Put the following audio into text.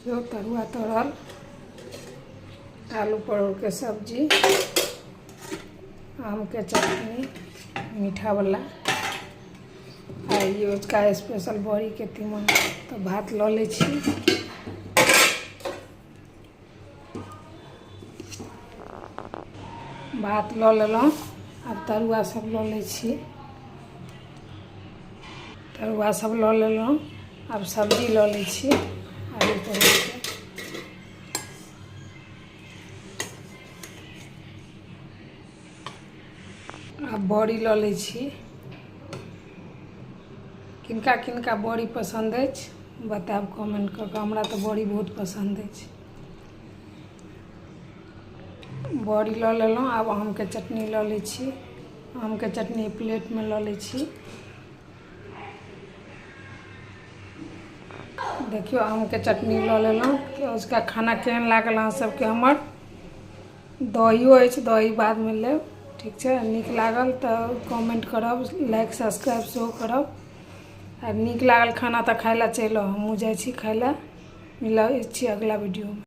देखियो तरुआ तरल, आलू परोर के सब्जी, आम के चटनी मीठा वाला, आ उसका स्पेशल बड़ी के तीमन। तो भात ल ले छी। भात ल लेलहुँ। आब तरुआ सब ल ले छी। तरुआ सब ल लेलहुँ। अब सब्जी ल ले छी आलू परोर के। अब बड़ी ल ले छी। किनका किनका बड़ी पसंद अछि बतायब कमेंट कऽ के। हमरा तो बड़ी बहुत पसंद अछि। बड़ी ल लेलहुँ। आब आम के चटनी ल ले छी। आम के चटनी प्लेट में ल ले छी। देखियो आम के चटनी ल लेलहुँ। उसका खाना केहन लागल अहाँ सबके हमर। दहियो अछि, दही बाद में लेब। ठीक है, नीक लागल तो कमेंट करब, लाइक सब्सक्राइब सेहो करब। आ नीक लागल खाना तो खाए ला चलि हमहूँ जाइ छी खाए ला। मिलै छी अगला वीडियो में।